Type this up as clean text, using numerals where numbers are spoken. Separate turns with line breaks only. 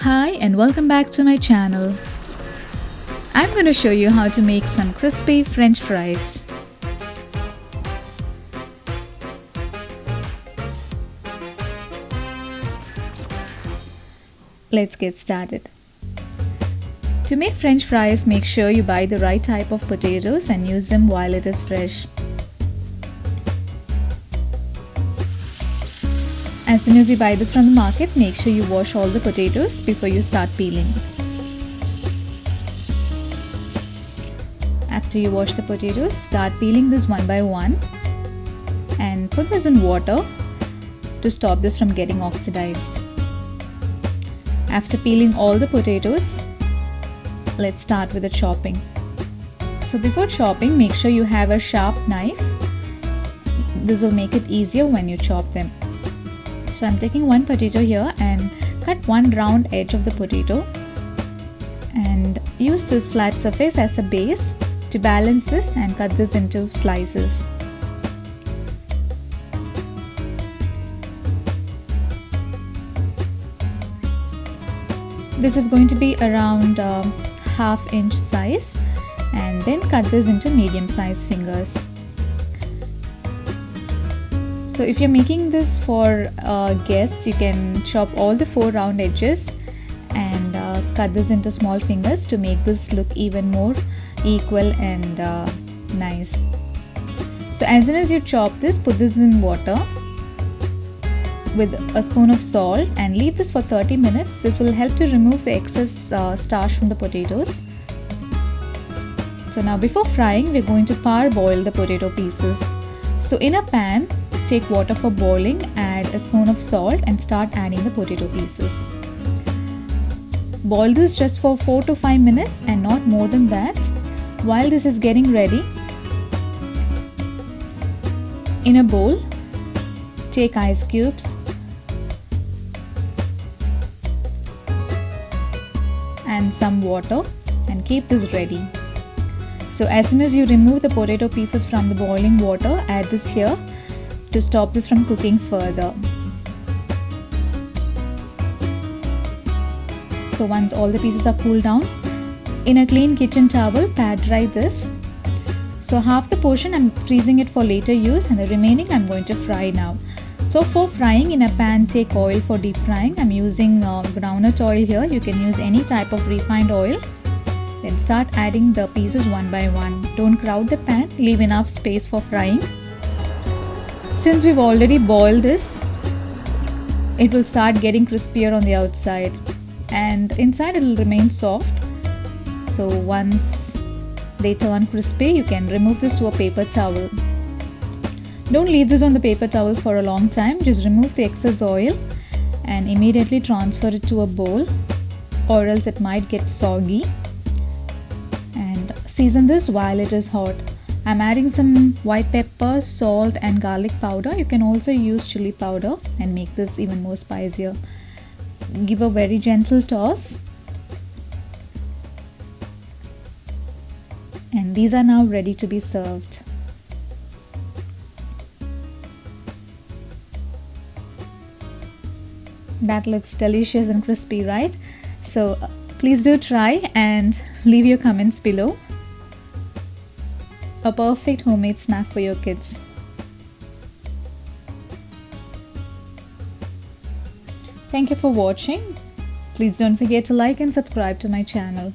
Hi and welcome back to my channel. I'm going to show you how to make some crispy French fries. Let's get started. To make French fries, make sure you buy the right type of potatoes and use them while it is fresh. As soon as you buy this from the market, make sure you wash all the potatoes before you start peeling. After you wash the potatoes, start peeling this one by one and put this in water to stop this from getting oxidized. After peeling all the potatoes, let's start with the chopping. So before chopping, make sure you have a sharp knife. This will make it easier when you chop them. So I'm taking one potato here and cut one round edge of the potato and use this flat surface as a base to balance this and cut this into slices. This is going to be around half-inch size, and then cut this into medium-sized fingers. So if you're making this for guests, you can chop all the 4 round edges and cut this into small fingers to make this look even more equal and nice. So as soon as you chop this, put this in water with a spoon of salt and leave this for 30 minutes. This will help to remove the excess starch from the potatoes. So now before frying, we're going to parboil the potato pieces. So in a pan, take water for boiling, add a spoon of salt and start adding the potato pieces. Boil this just for 4 to 5 minutes and not more than that. While this is getting ready, in a bowl, take ice cubes and some water and keep this ready. So as soon as you remove the potato pieces from the boiling water, add this here to stop this from cooking further. So once all the pieces are cooled down, in a clean kitchen towel, pat dry this. So half the portion I'm freezing it for later use and the remaining I'm going to fry now. So for frying, in a pan, take oil for deep frying. I'm using groundnut oil here. You can use any type of refined oil. Then start adding the pieces one by one. Don't crowd the pan, leave enough space for frying. Since we've already boiled this, it will start getting crispier on the outside and inside it will remain soft. So once they turn crispy, you can remove this to a paper towel. Don't leave this on the paper towel for a long time. Just remove the excess oil and immediately transfer it to a bowl, or else it might get soggy. And season this while it is hot. I'm adding some white pepper, salt and garlic powder. You can also use chili powder and make this even more spicier. Give a very gentle toss. And these are now ready to be served. That looks delicious and crispy, right? So please do try and leave your comments below. A perfect homemade snack for your kids. Thank you for watching. Please don't forget to like and subscribe to my channel.